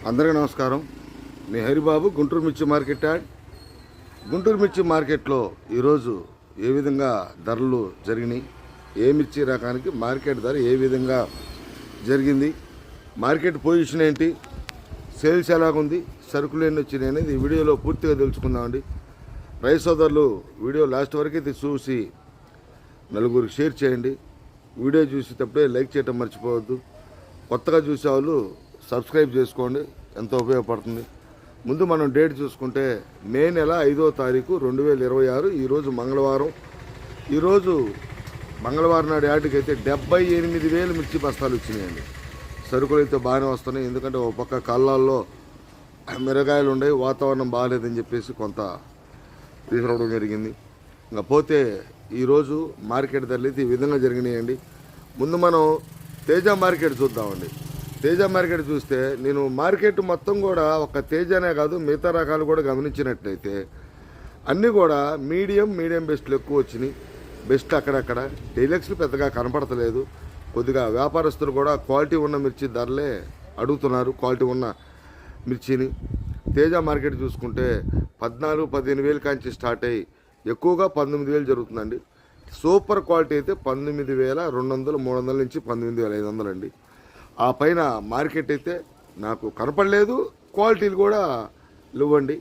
అందరికీ నమస్కారం. మీ హరిబాబు, గుంటూరు మిర్చి మార్కెట్ యాడ్. గుంటూరు మిర్చి మార్కెట్లో ఈరోజు ఏ విధంగా ధరలు జరిగినాయి, ఏ మిర్చి రకానికి మార్కెట్ ధర ఏ విధంగా జరిగింది, మార్కెట్ పొజిషన్ ఏంటి, సేల్స్ ఎలాగుంది, సరుకులు ఎన్ని వచ్చినాయి అనేది ఈ వీడియోలో పూర్తిగా తెలుసుకుందామండి. రైతు సోదరులు వీడియో లాస్ట్ వరకు అయితే చూసి నలుగురికి షేర్ చేయండి. వీడియో చూసేటప్పుడే లైక్ చేయటం మర్చిపోవద్దు. కొత్తగా చూసేవాళ్ళు సబ్స్క్రైబ్ చేసుకోండి, ఎంతో ఉపయోగపడుతుంది. ముందు మనం డేట్ చూసుకుంటే మే నెల 5వ తారీఖు 2026. ఈరోజు మంగళవారం. ఈరోజు మంగళవారం నాడు యార్డుకి అయితే 78,000 మిర్చి బస్తాలు వచ్చినాయండి. సరుకులు అయితే బాగానే వస్తున్నాయి, ఎందుకంటే ఒక పక్క కళ్ళాల్లో మిరగాయలు ఉన్నాయి, వాతావరణం బాగాలేదని చెప్పేసి కొంత తీసుకురావడం జరిగింది. ఇంకా పోతే ఈరోజు మార్కెట్ ధరలు అయితే ఈ విధంగా జరిగినాయండి. ముందు మనం తేజ మార్కెట్ చూద్దామండి. తేజ మార్కెట్ చూస్తే నేను మార్కెట్ మొత్తం కూడా ఒక తేజనే కాదు మిగతా రకాలు కూడా గమనించినట్లయితే అన్నీ కూడా మీడియం బెస్ట్లు ఎక్కువ వచ్చినాయి. బెస్ట్ అక్కడక్కడ, డీలక్స్లు పెద్దగా కనపడతలేదు. కొద్దిగా వ్యాపారస్తులు కూడా క్వాలిటీ ఉన్న మిర్చి ధరలే అడుగుతున్నారు, క్వాలిటీ ఉన్న మిర్చిని. తేజ మార్కెట్ చూసుకుంటే 14-15 కాంచి స్టార్ట్ అయ్యి ఎక్కువగా 19,000 జరుగుతుందండి. సూపర్ క్వాలిటీ అయితే 19,200, 300 నుంచి 19,500 అండి. ఆ పైన మార్కెట్ అయితే నాకు కనపడలేదు. క్వాలిటీలు కూడా లేవండి,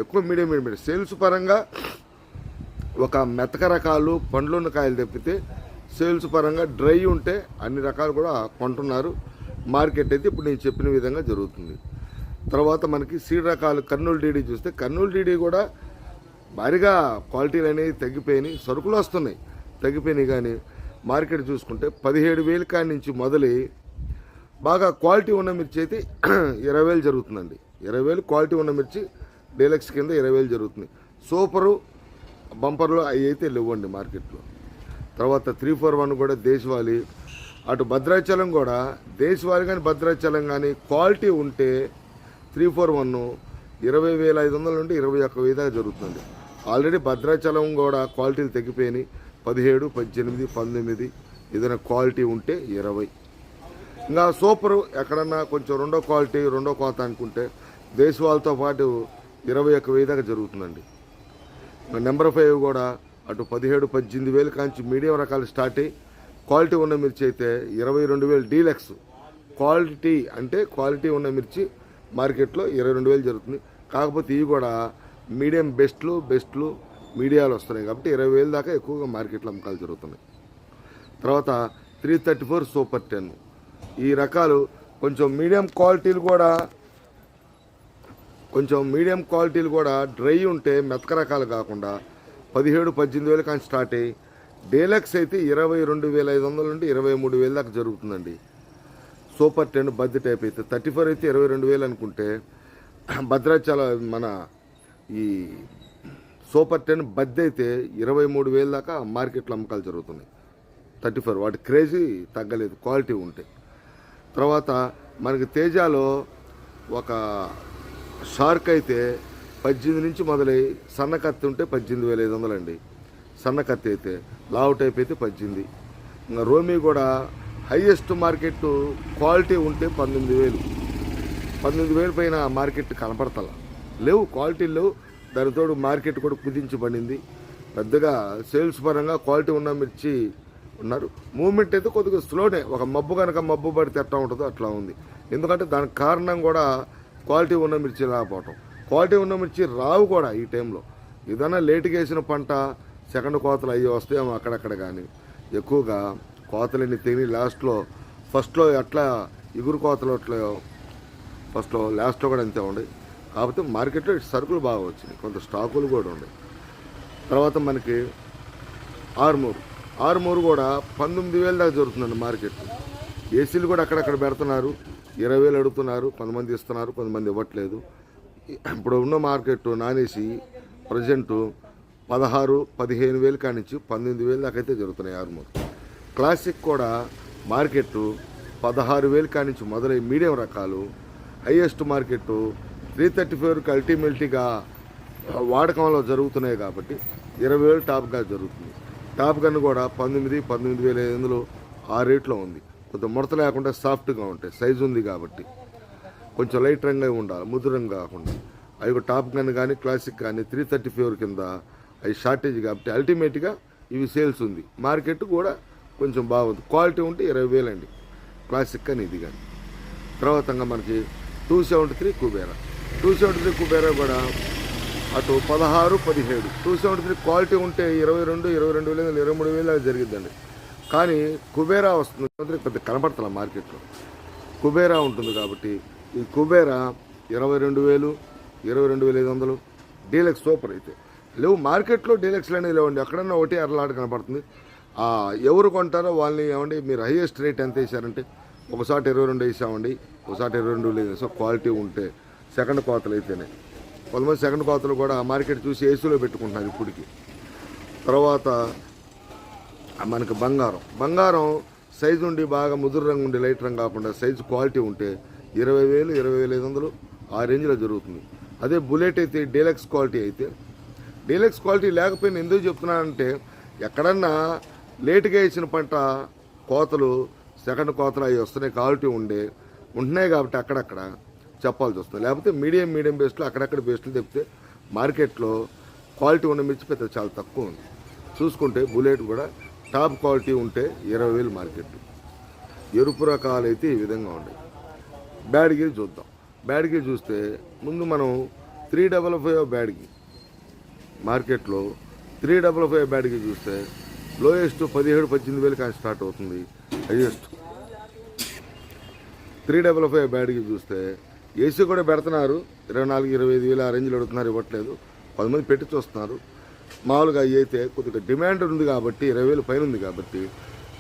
ఎక్కువ మీడియం. సేల్స్ పరంగా ఒక మెతక రకాలు, పండ్లున్న కాయలు తప్పితే సేల్స్ పరంగా డ్రై ఉంటే అన్ని రకాలు కూడా కొంటున్నారు. మార్కెట్ అయితే ఇప్పుడు నేను చెప్పిన విధంగా జరుగుతుంది. తర్వాత మనకి సీడ్ రకాలు కర్నూలు డీడీ చూస్తే కర్నూలు డీడీ కూడా భారీగా క్వాలిటీలు అనేవి తగ్గిపోయినాయి, సరుకులు వస్తున్నాయి తగ్గిపోయినాయి. కానీ మార్కెట్ చూసుకుంటే 17,000 కాడి నుంచి మొదలై బాగా క్వాలిటీ ఉన్న మిర్చి అయితే 20,000 జరుగుతుందండి. 20,000 క్వాలిటీ ఉన్న మిర్చి డీలక్స్ కింద 20,000 జరుగుతుంది. సూపరు బంపర్లు అవి అయితే లేవండి మార్కెట్లో. తర్వాత 341 కూడా దేశవాళీ, అటు భద్రాచలం కూడా దేశవాళీ కానీ భద్రాచలం కానీ క్వాలిటీ ఉంటే 341 20,500 నుండి 21,000 దాకా జరుగుతుంది. ఆల్రెడీ భద్రాచలం కూడా క్వాలిటీలు తగ్గిపోయినాయి. 17, 18, 19 ఏదైనా క్వాలిటీ ఉంటే 20. ఇంకా సూపరు ఎక్కడన్నా కొంచెం రెండో క్వాలిటీ రెండో కోత అనుకుంటే దేశవాళ్ళతో పాటు 21,000 దాకా జరుగుతుందండి. నెంబర్ 5 కూడా అటు 17-18,000 కాంచి మీడియం రకాలు స్టార్ట్ అయ్యి క్వాలిటీ ఉన్న మిర్చి అయితే 22,000 డీలక్స్. క్వాలిటీ అంటే క్వాలిటీ ఉన్న మిర్చి మార్కెట్లో 22,000 జరుగుతుంది. కాకపోతే ఇవి కూడా మీడియం బెస్ట్లు మీడియాలు వస్తున్నాయి కాబట్టి 20,000 దాకా ఎక్కువగా మార్కెట్లో అమ్మకాలు జరుగుతున్నాయి. తర్వాత 334 సూపర్ 10 ఈ రకాలు కొంచెం మీడియం క్వాలిటీలు కూడా డ్రై ఉంటే మెతక రకాలు కాకుండా 17-18,000 కానీ స్టార్ట్ అయ్యి డీలక్స్ అయితే 22,500 నుండి 23,000 దాకా జరుగుతుందండి. సూపర్ 10 బద్ది టైప్ అయితే 34 అయితే 22,000 అనుకుంటే భద్రాచలం మన ఈ సూపర్ 10 బద్ది అయితే 23,000 దాకా మార్కెట్లో అమ్మకాలు జరుగుతున్నాయి. 34 వాటి క్రేజీ తగ్గలేదు క్వాలిటీ ఉంటే. తర్వాత మనకి తేజాలో ఒక షార్క్ అయితే 18 నుంచి మొదలై సన్న కత్తి ఉంటే 18,500 అండి. సన్న కత్తి అయితే లావు టైప్ అయితే 18. ఇంకా రోమి కూడా హైయెస్ట్ మార్కెట్ క్వాలిటీ ఉంటే 19,000 పైన మార్కెట్ కనపడతలా లేవు, క్వాలిటీలు లేవు. దానితోడు మార్కెట్ కూడా కుదించబడింది. పెద్దగా సేల్స్ పరంగా క్వాలిటీ ఉన్న మిర్చి ఉన్నారు. మూవ్మెంట్ అయితే కొద్దిగా స్లోనే, ఒక మబ్బు పడితే ఎట్లా ఉంటుందో అట్లా ఉంది. ఎందుకంటే దానికి కారణం కూడా క్వాలిటీ ఉన్న మిర్చి రాకపోవటం. క్వాలిటీ ఉన్న మిర్చి రావు కూడా ఈ టైంలో. ఏదైనా లేటుగా వేసిన పంట సెకండ్ కోతలు అయ్యి వస్తాయేమో అక్కడక్కడ, కానీ ఎక్కువగా కోతలన్నీ తిని ఫస్ట్లో ఎట్లా ఇగురు కోతలు అట్లా ఫస్ట్లో లాస్ట్లో కూడా అంతే ఉండే. కాకపోతే మార్కెట్లో సరుకులు బాగా వచ్చినాయి, కొంత స్టాకులు కూడా ఉన్నాయి. తర్వాత మనకి ఆర్మూరు కూడా 19,000 దాకా జరుగుతుందండి మార్కెట్. ఏసీలు కూడా అక్కడక్కడ పెడుతున్నారు, 20,000 అడుగుతున్నారు. కొంతమంది ఇస్తున్నారు, కొంతమంది ఇవ్వట్లేదు. ఇప్పుడు ఉన్న మార్కెట్ నాన్ ఏసీ ప్రజెంటు 16-15,000 కానించి 19,000 దాకా అయితే జరుగుతున్నాయి. ఆర్మూరు క్లాసిక్ కూడా మార్కెట్ 16,000 కానించి మొదలై మీడియం రకాలు. హైయెస్ట్ మార్కెట్ 334కి అల్టిమేట్గా వాడకంలో జరుగుతున్నాయి కాబట్టి 20,000 టాప్గా జరుగుతుంది. టాప్ గన్ కూడా 19,500 ఆ రేట్లో ఉంది. కొంత ముడత లేకుండా సాఫ్ట్గా ఉంటాయి, సైజు ఉంది కాబట్టి. కొంచెం లైట్ రంగుగా ఉండాలి, ముద్దు రంగు కాకుండా. అవి టాప్ గన్ కానీ క్లాసిక్ కానీ 334 కింద అవి షార్టేజ్ కాబట్టి అల్టిమేట్గా ఇవి సేల్స్ ఉంది. మార్కెట్ కూడా కొంచెం బాగుంది. క్వాలిటీ ఉంటే 20,000 అండి క్లాసిక్ కానీ ఇది కానీ. తర్వాత మనకి 273 కుబేరా. 273 కుబేరా కూడా అటు 16, 17. 273 క్వాలిటీ ఉంటే 22,000, 23,000 జరిగిద్దండి. కానీ కుబేరా వస్తుంది పెద్ద కనపడతల మార్కెట్లో. కుబేరా ఉంటుంది కాబట్టి ఈ కుబేరా 22,000, 22,500. డీలక్స్ సూపర్ అయితే లేవు మార్కెట్లో. డీలక్స్లు అనేది లేవండి, ఎక్కడన్నా ఒకటి అరలాట కనపడుతుంది. ఎవరు కొంటారో వాళ్ళని ఏమండి మీరు హైయెస్ట్ రేట్ ఎంత వేసారంటే ఒకసారి 22 వేసామండి, ఒకసారి 22 లేదు. సో క్వాలిటీ ఉంటే సెకండ్ కోతలు అయితేనే. కొంతమంది సెకండ్ కోతలు కూడా మార్కెట్ చూసి ఏసీలో పెట్టుకుంటున్నారు ఇప్పటికి. తర్వాత మనకి బంగారం సైజు ఉండి బాగా ముదురు రంగు ఉండి లైట్ రంగు కాకుండా సైజు క్వాలిటీ ఉంటే 20,000, 20,500 ఆ రేంజ్లో జరుగుతుంది. అదే బుల్లెట్ అయితే డీలక్స్ క్వాలిటీ అయితే, డీలక్స్ క్వాలిటీ లేకపోయినా ఎందుకు చెప్తున్నానంటే ఎక్కడన్నా లేటుగా ఇచ్చిన పంట కోతలు సెకండ్ కోతలు అవి వస్తున్నాయి, క్వాలిటీ ఉంటున్నాయి కాబట్టి అక్కడక్కడ చెప్పాల్సి వస్తుంది. లేకపోతే మీడియం బేస్లో అక్కడక్కడ బేస్లు చెప్తే మార్కెట్లో క్వాలిటీ ఉన్న మిర్చి పెద్ద చాలా తక్కువ ఉంది. చూసుకుంటే బుల్లెట్ కూడా టాప్ క్వాలిటీ ఉంటే 20,000 మార్కెట్. ఎరుపు రకాలు అయితే ఈ విధంగా ఉన్నాయి. బ్యాడ్గిరి చూద్దాం. బ్యాడ్గిరి చూస్తే ముందు మనం 355 బ్యాడ్గిరి మార్కెట్లో 355 బ్యాడ్గిరి చూస్తే లోయెస్ట్ 17,000-18,000 కానీ స్టార్ట్ అవుతుంది. హైయెస్ట్ 355 బ్యాడ్గిరి చూస్తే ఏసీ కూడా పెడుతున్నారు, 24,000-25,000 ఆ రేంజ్లో అడుగుతున్నారు, ఇవ్వట్లేదు. 10 మంది పెట్టి చూస్తున్నారు. మామూలుగా అవి అయితే కొద్దిగా డిమాండ్ ఉంది కాబట్టి 20,000 పైన ఉంది కాబట్టి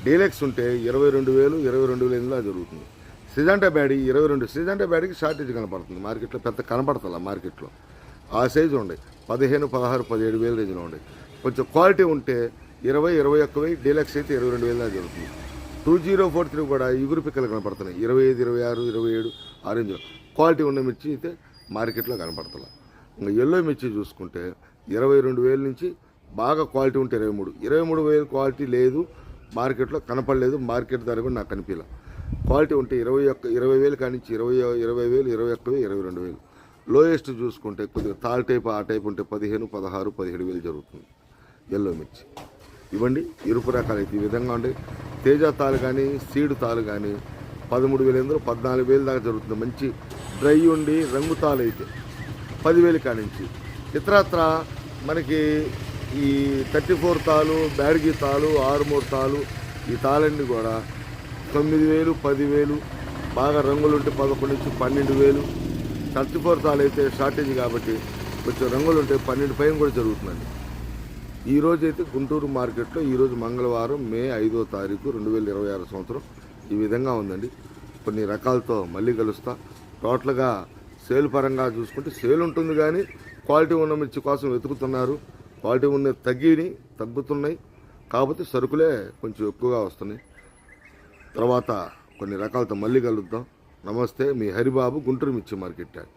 డీలక్స్ ఉంటే 22,000, 22,500 జరుగుతుంది. సిజాంటా బ్యాడీ 22. సిజాంటా బ్యాడీకి షార్టేజ్ కనపడుతుంది మార్కెట్లో, పెద్ద కనపడతల మార్కెట్లో. ఆ సైజు ఉండే 15, 16, 17,000 రేంజ్లో ఉండే. కొంచెం క్వాలిటీ ఉంటే 20, 21,000. డీలక్స్ అయితే 22,000 జరుగుతుంది. 2043 కూడా ఇగురు పిక్కలు కనపడుతున్నాయి, 25, 26, 27 ఆ రేంజ్లో. క్వాలిటీ ఉన్న మిర్చి అయితే మార్కెట్లో కనపడతలే. ఇంకా ఎల్లో మిర్చి చూసుకుంటే 22,000 నుంచి బాగా క్వాలిటీ ఉంటే 23,000 క్వాలిటీ లేదు మార్కెట్లో, కనపడలేదు. మార్కెట్ ధర కూడా నాకు కనిపించలే. క్వాలిటీ ఉంటే 20,000 కానించి 20,000, 21,000, 22,000. లోయెస్ట్ చూసుకుంటే కొద్దిగా తాల్ టైప్ ఆ టైప్ ఉంటే 15, 16, 17,000 జరుగుతుంది ఎల్లో మిర్చి. ఇవ్వండి ఎరుపు రకాలు అయితే ఈ విధంగా ఉండే. తేజ తాలు కానీ సీడ్ తాలు కానీ 13,000, 14,000 దాకా జరుగుతుంది. మంచి డ్రై ఉండి రంగు తాలు అయితే 10,000 కానించి. ఇతరత్ర మనకి ఈ 34 తాలు, బ్యాడ్గి తాలు, ఆర్మూర్ తాలు, ఈ తాలన్నీ కూడా 9,000, 10,000. బాగా రంగులుంటే 11 నుంచి 12,000. 34 తాలు అయితే షార్టేజ్ కాబట్టి కొంచెం రంగులుంటే 12 పైన కూడా జరుగుతుందండి. ఈరోజు అయితే గుంటూరు మార్కెట్లో ఈరోజు మంగళవారం మే 5వ తారీఖు 2026 సంవత్సరం ఈ విధంగా ఉందండి. కొన్ని రకాలతో మళ్ళీ కలుస్తా. టోటల్గా సేల్ పరంగా చూసుకుంటే సేల్ ఉంటుంది కానీ క్వాలిటీ ఉన్న మిర్చి కోసం వెతుకుతున్నారు. క్వాలిటీ ఉన్న తగ్గుతున్నాయి కాకపోతే సరుకులే కొంచెం ఎక్కువగా వస్తున్నాయి. తర్వాత కొన్ని రకాలతో మళ్ళీ కలుద్దాం. నమస్తే, మీ హరిబాబు, గుంటూరు మిర్చి మార్కెట్ యార్డ్.